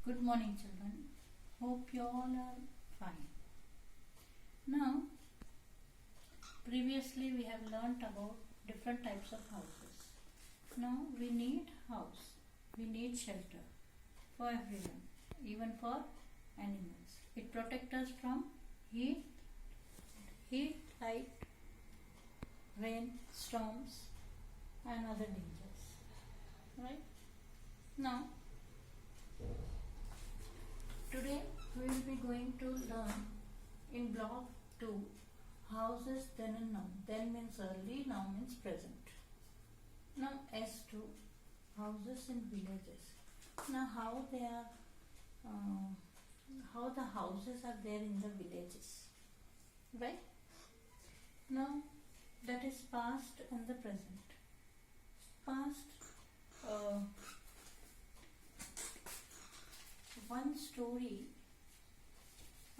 Good morning, children. Hope you all are fine. Now, previously we have learnt about different types of houses. Now we need house. We need shelter for everyone, even for animals. It protects us from heat, light, rain, storms, and other dangers. Right? Now, today we will be going to learn in block 2 houses then and now. Then means early, now means present. Now S2 houses in villages. Now how they are, how the houses are there in the villages, right? Now that is past and the present. Past, one story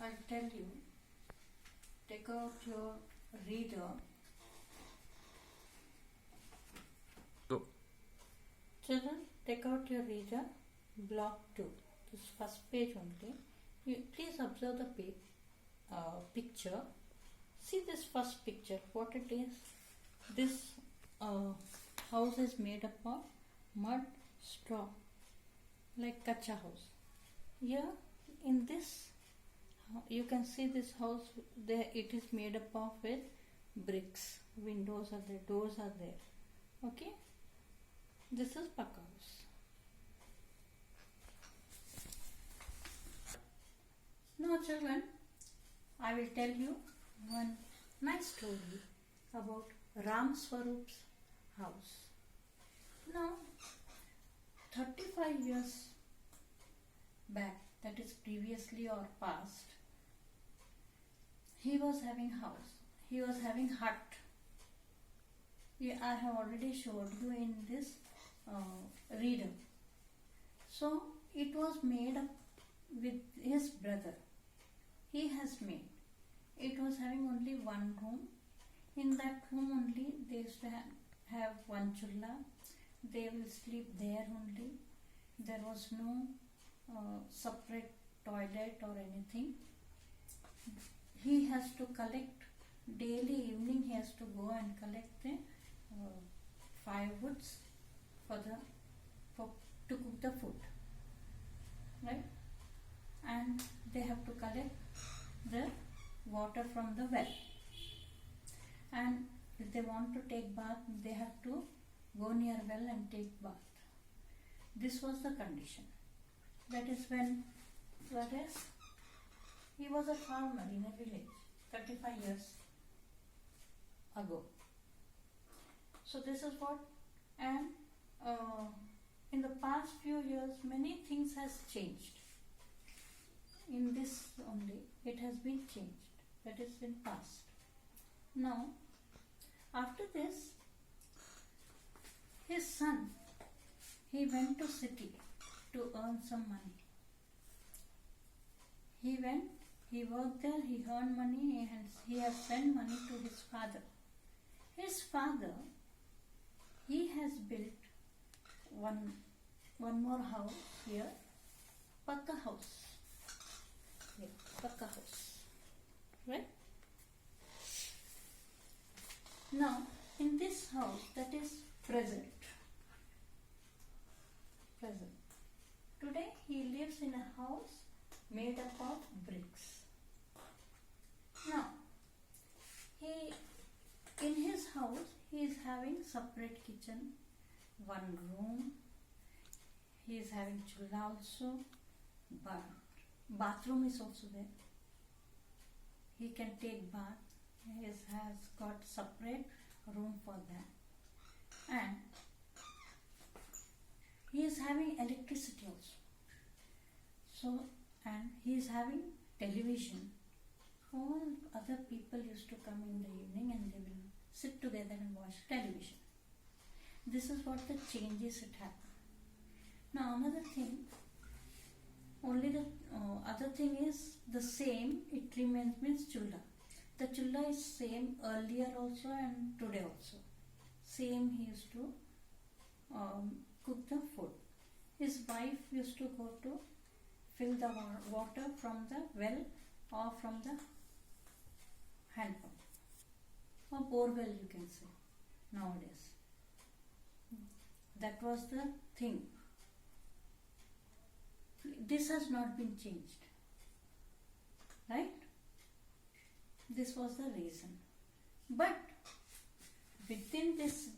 I'll tell you. Take out your reader. Go. Children, take out your reader, block 2. This first page only. You please observe the picture. See this first picture, what it is. This house is made up of mud, straw, like kacha house. Here in this, you can see this house there. It is made up of with bricks. Windows are there, doors are there. Okay. This is Pakka house. Now, children, I will tell you one nice story about Ram Swarup's house. Now, 35 years back, that is previously or past, he was having house. He was having hut. I have already showed you in this reader. So it was made up with his brother. He has made. It was having only one room. In that room only they used to have one chulla. They will sleep there only. There was no separate toilet or anything. He has to collect daily evening. He has to go and collect the firewoods to cook the food, right? And they have to collect the water from the well. And if they want to take bath, they have to go near well and take bath. This was the condition. That is when he was a farmer in a village 35 years ago. So this is what, and in the past few years many things has changed. In this only it has been changed. That is in past. Now after this, his son, he went to city to earn some money. He went, he worked there, he earned money, and he has sent money to his father. His father, he has built one more house here, Pakka house. Yeah, Pakka house. Right? Now, in this house, that is present. Today, he lives in a house made up of bricks. Now, in his house, he is having separate kitchen, one room. He is having chulla also, but bathroom is also there. He can take bath. He has got separate room for that. And he is having electricity also. So, and he is having television. All other people used to come in the evening and they will sit together and watch television. This is what the changes it happened. Now another thing, only the other thing is the same, it remains, means chulla. The chulla is same earlier also and today also. Same he used to cook the food. His wife used to go to fill the water from the well or from the hand pump or borewell, you can say nowadays. That was the thing. This has not been changed, right? This was the reason. But within this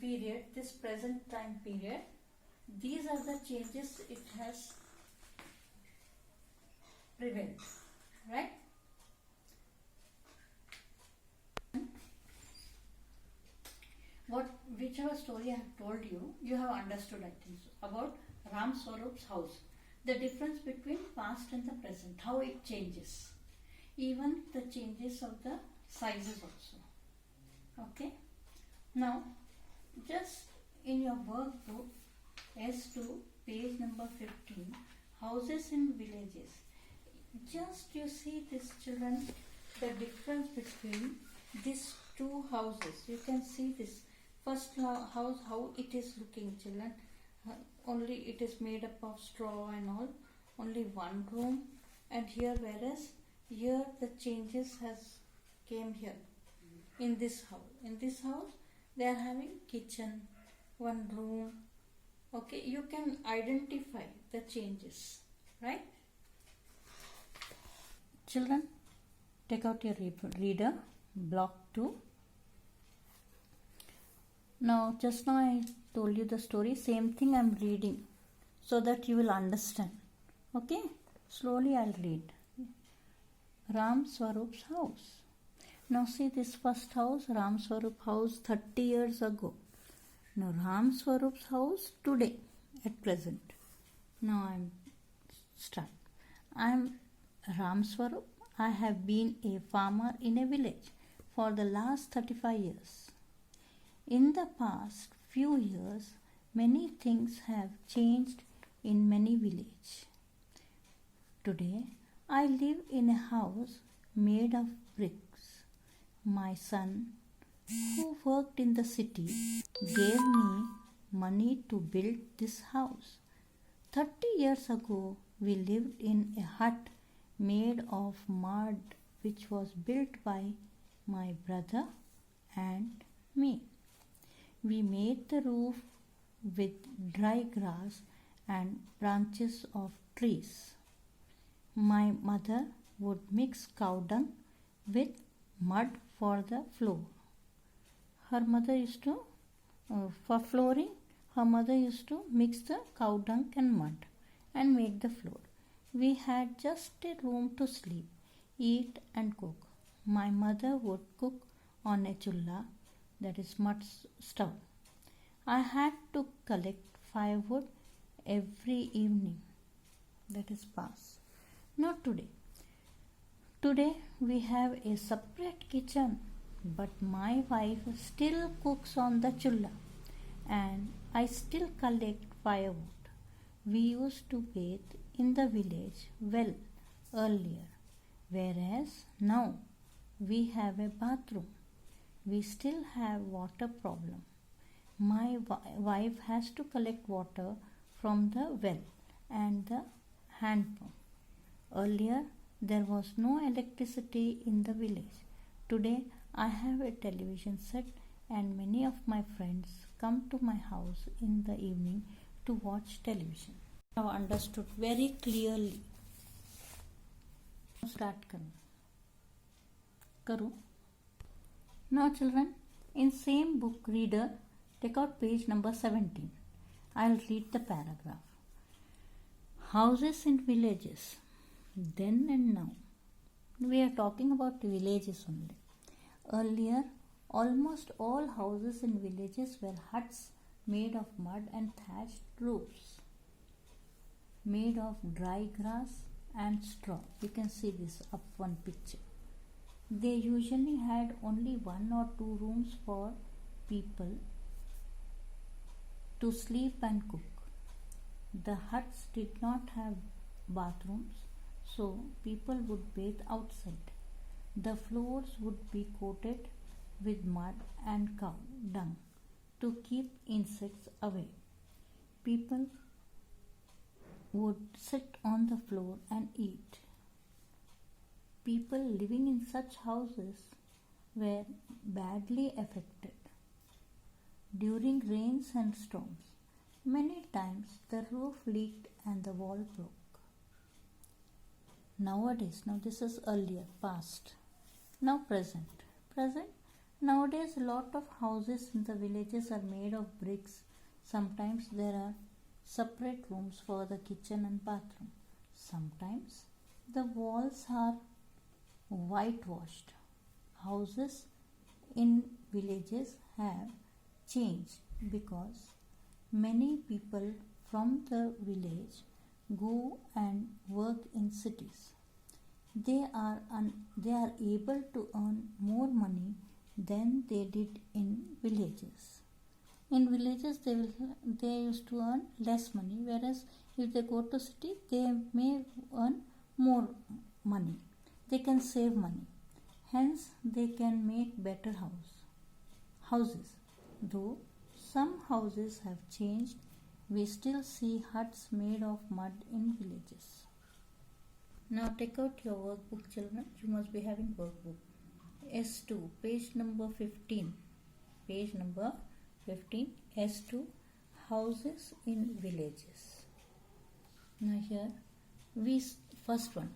period, this present time period, these are the changes it has prevailed, right? Whichever story I have told you, you have understood, I think so, about Ram Swarup's house. The difference between past and the present, how it changes. Even the changes of the sizes also. Okay? Now, just in your workbook, S2, page number 15, houses in villages. Just you see this, children, the difference between these two houses. You can see this first house, how it is looking, children. Only it is made up of straw and all. Only one room. And here, whereas here the changes has came here in this house. In this house, they are having kitchen, one room. Okay, you can identify the changes, right? Children, take out your reader, block 2. Now, just now I told you the story, same thing I am reading so that you will understand. Okay, slowly I'll read. Ram Swarup's house. Now see this first house, Ram Swarup house 30 years ago. Now Ram Swarup's house today, at present. Now I'm start. I'm Ram Swarup. I have been a farmer in a village for the last 35 years. In the past few years, many things have changed in many villages. Today, I live in a house made of bricks. My son, who worked in the city, gave me money to build this house. 30 years ago, we lived in a hut made of mud which was built by my brother and me. We made the roof with dry grass and branches of trees. My mother would mix cow dung with mud for the floor. Her mother used to, for flooring, her mother used to mix the cow dung and mud and make the floor. We had just a room to sleep, eat and cook. My mother would cook on a chulla, that is mud stove. I had to collect firewood every evening, that is pass. Not today. Today we have a separate kitchen, but my wife still cooks on the chulla and I still collect firewood. We used to bathe in the village well earlier, whereas now we have a bathroom. We still have water problem. My wife has to collect water from the well and the hand pump. Earlier, there was no electricity in the village. Today, I have a television set and many of my friends come to my house in the evening to watch television. I have understood very clearly. Start karo. Now children, in same book reader, take out page number 17. I'll read the paragraph. Houses in villages, then and now. We are talking about villages only. Earlier, almost all houses in villages were huts made of mud and thatched roofs, made of dry grass and straw. You can see this up one picture. They usually had only 1 or 2 rooms for people to sleep and cook. The huts did not have bathrooms, so people would bathe outside. The floors would be coated with mud and cow dung to keep insects away. People would sit on the floor and eat. People living in such houses were badly affected during rains and storms. Many times the roof leaked and the wall broke. Nowadays, now this is earlier, past. Now present. Present. Nowadays, a lot of houses in the villages are made of bricks. Sometimes there are separate rooms for the kitchen and bathroom. Sometimes the walls are whitewashed. Houses in villages have changed because many people from the village go and work in cities. They are able to earn more money than they did in villages. In villages, they used to earn less money, whereas if they go to city, they may earn more money. They can save money. Hence, they can make better houses. Though some houses have changed, we still see huts made of mud in villages. Now take out your workbook, children. You must be having workbook. S2, page number 15. Page number 15, S2, houses in villages. Now here, first one.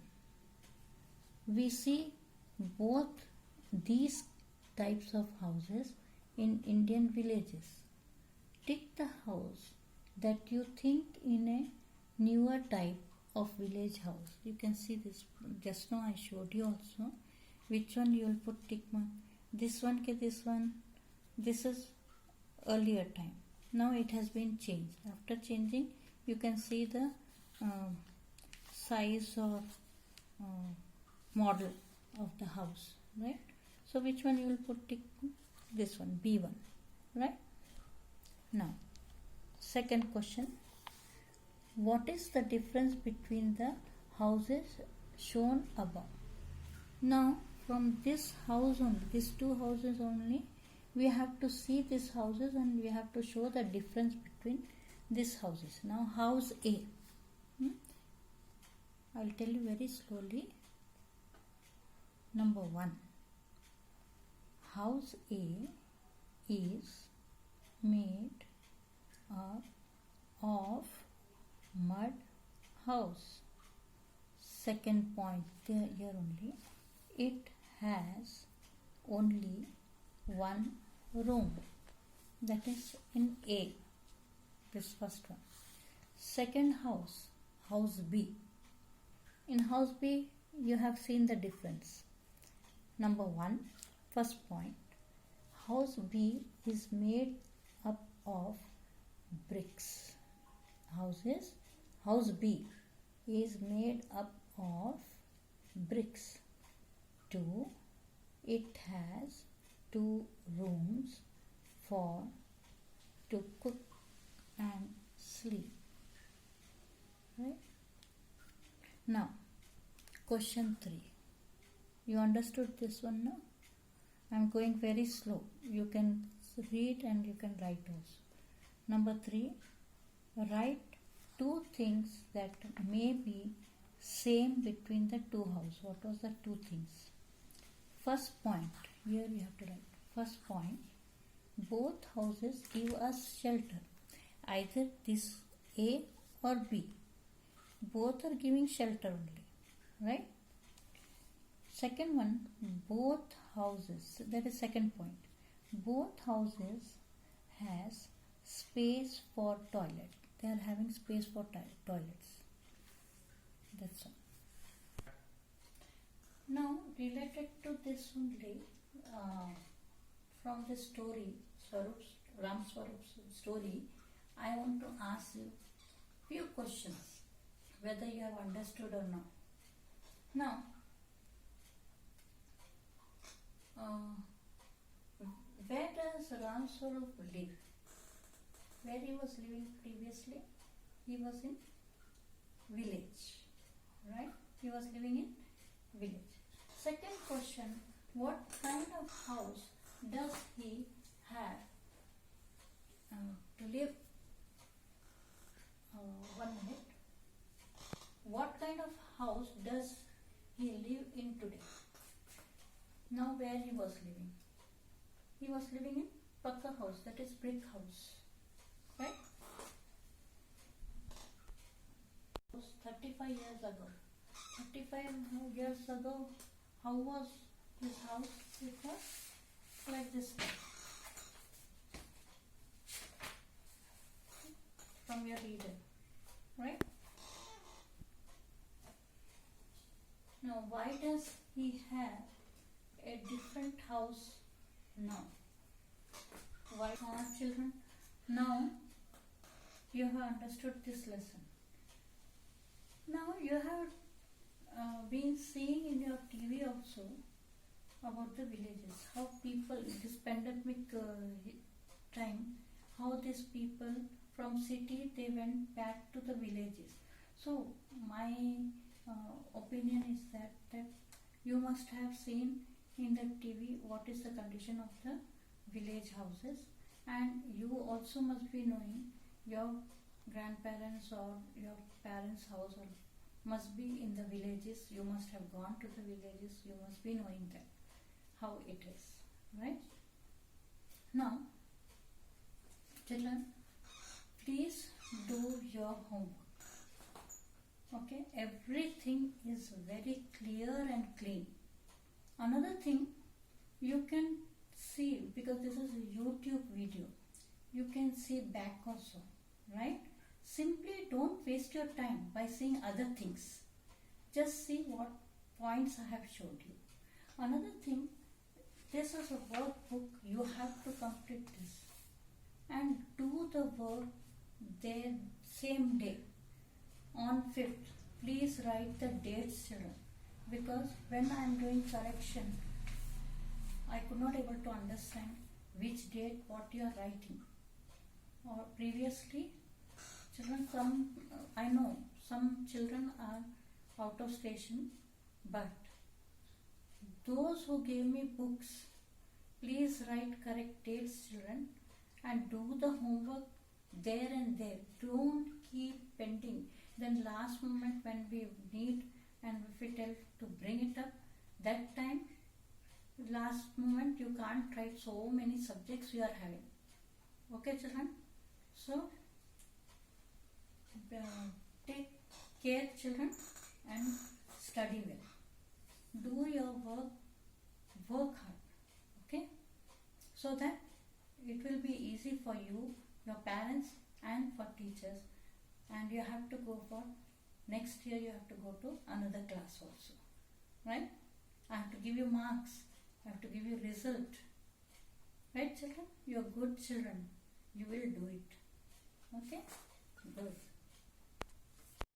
We see both these types of houses in Indian villages. Tick the house that you think in a newer type of village house. You can see this. Just now I showed you also. Which one you will put tick mark? This one, this one. This is earlier time. Now it has been changed. After changing, you can see the size or model of the house, right? So which one you will put tick? This one, B1, right? Now, second question. What is the difference between the houses shown above? Now, from this house only, these two houses only, we have to see these houses and we have to show the difference between these houses. Now, house A. I will tell you very slowly. Number 1. House A is made up of mud house. Second point here only. It has only one room. That is in A. This first one. Second house, house B. In house B, you have seen the difference. Number 1, first point. House B is made up of bricks. House B is made up of bricks. 2. It has 2 rooms to cook and sleep. Right? Now, question 3. You understood this one now? I am going very slow. You can read and you can write also. Number 3. Write 2 things that may be same between the two houses. What was the 2 things? First point. Here you have to write. First point. Both houses give us shelter. Either this A or B. Both are giving shelter only. Right? Second one. Both houses. That is second point. Both houses has space for toilet. They are having space for toilets. That's all. Now, related to this only, from the story, Ram Swarup's story, I want to ask you few questions, whether you have understood or not. Now, where does Ram Swarup live? Where he was living previously? He was in village, right? He was living in village. Second question, what kind of house does he have to live? 1 minute. house does he live in today? Now where he was living? He was living in Pakka house, that is brick house, right? 35 years ago. 35 years ago, how was his house? It was like this from your reader, right? Now, why does he have a different house now? Why, children? Now you have understood this lesson. Now you have been seeing in your TV also about the villages, how people in this pandemic time, how these people from city they went back to the villages. So my opinion is that you must have seen in the TV what is the condition of the village houses, and you also must be knowing your grandparents or your parents' house or must be in the villages. You must have gone to the villages. You must be knowing that how it is, right? Now, children, please do your homework. Okay, everything is very clear and clean. Another thing, you can see, because this is a YouTube video, you can see back also, right? Simply don't waste your time by seeing other things. Just see what points I have showed you. Another thing, this is a workbook. You have to complete this and do the work there same day on 5th. Please write the dates, children, because when I am doing correction, I could not able to understand which date what you are writing. Or previously, children, I know some children are out of station, but those who gave me books, please write correct dates, children, and do the homework there and there. Don't keep pending. Then last moment when we need and if we tell to bring it up, that time, last moment you can't write so many subjects you are having. Okay, children? So, take care, children, and study well. Do your work hard, okay? So that it will be easy for you, your parents, and for teachers. And you have to go for next year. You have to go to another class also, right? I have to give you marks. I have to give you result, right, children? You are good children. You will do it. Okay, good.